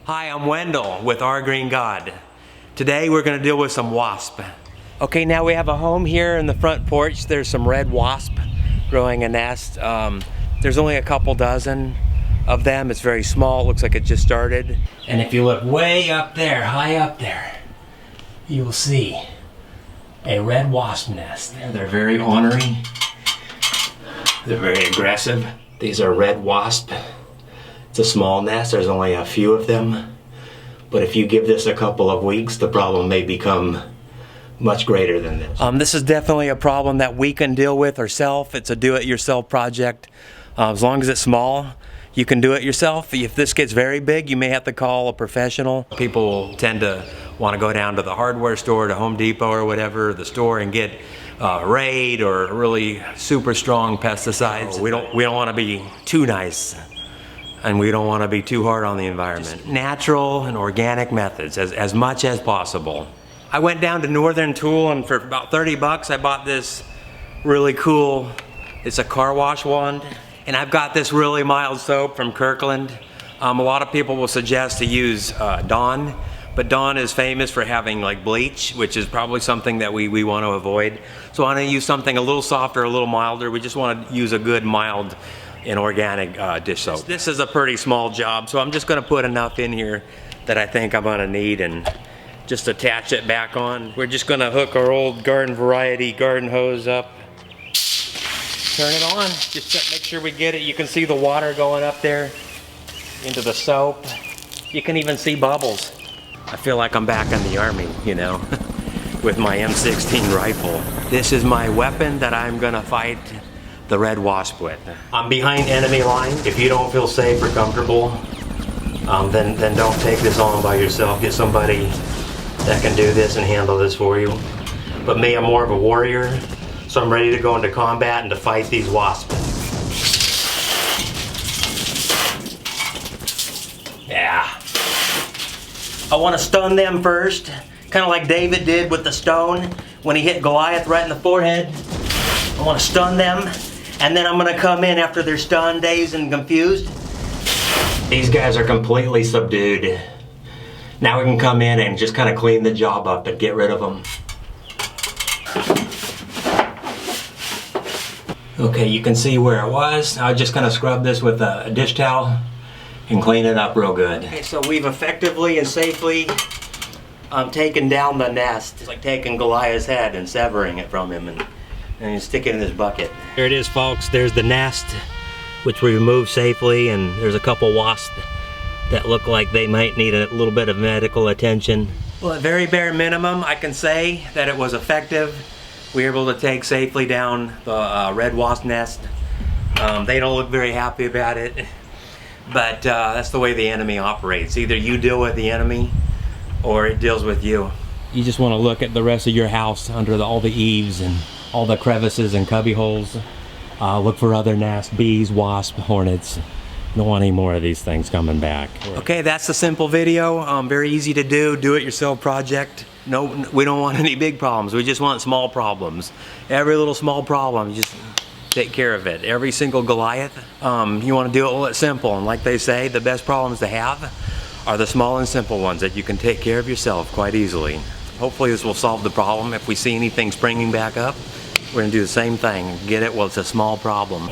Hi, I'm Wendell with Our Green God. Today we're going to deal with some wasp. Okay, now we have a home here in the front porch. There's some red wasp growing a nest. There's only a couple dozen of them. It's very small. It looks like it just started. And if you look way up there, high up there, you will see a red wasp nest. They're very ornery. They're very aggressive. These are red wasp. It's a small nest. There's only a few of them. But if you give this a couple of weeks, the problem may become much greater than this. This is definitely a problem that we can deal with ourselves. It's a do-it-yourself project. As long as it's small, you can do it yourself. If this gets very big, you may have to call a professional. People tend to want to go down to the hardware store, to Home Depot or whatever, the store, and get Raid or really super strong pesticides. We don't want to be too nice, and we don't want to be too hard on the environment. Just natural and organic methods as much as possible. I went down to Northern Tool, and for about 30 bucks I bought this really cool, it's a car wash wand. And I've got this really mild soap from Kirkland. A lot of people will suggest to use Dawn, but Dawn is famous for having like bleach, which is probably something that we want to avoid. So I'm going to use something a little softer, a little milder. We just want to use a good mild and organic dish soap. This is a pretty small job, so I'm just going to put enough in here that I think I'm going to need and just attach it back on. We're just going to hook our old garden variety garden hose up. Turn it on, just make sure we get it. You can see the water going up there into the soap. You can even see bubbles. I feel like I'm back in the army, you know, with my M16 rifle. This is my weapon that I'm gonna fight the red wasp with. I'm behind enemy line. If you don't feel safe or comfortable, then don't take this on by yourself. Get somebody that can do this and handle this for you. But me, I'm more of a warrior. So I'm ready to go into combat and to fight these wasps. Yeah. I want to stun them first, kind of like David did with the stone when he hit Goliath right in the forehead. I want to stun them, and then I'm going to come in after they're stunned, dazed, and confused. These guys are completely subdued. Now we can come in and just kind of clean the job up and get rid of them. Okay, you can see where it was. I'm just going to scrub this with a dish towel and clean it up real good. Okay, so we've effectively and safely taken down the nest. It's like taking Goliath's head and severing it from him and stick it in this bucket. There it is, folks. There's the nest, which we removed safely, and there's a couple wasps that look like they might need a little bit of medical attention. Well, at very bare minimum, I can say that it was effective. We were able to take safely down the red wasp nest. They don't look very happy about it, but that's the way the enemy operates. Either you deal with the enemy or it deals with you. You just want to look at the rest of your house under all the eaves and all the crevices and cubby holes. Look for other nests, bees, wasps, hornets. Don't want any more of these things coming back. Okay, that's the simple video. Very easy to do it yourself project. No, we don't want any big problems. We just want small problems. Every little small problem, you just take care of it. Every single Goliath, you want to do it simple. And like they say, the best problems to have are the small and simple ones that you can take care of yourself quite easily. Hopefully this will solve the problem. If we see anything springing back up, we're going to do the same thing. Get it? Well, it's a small problem.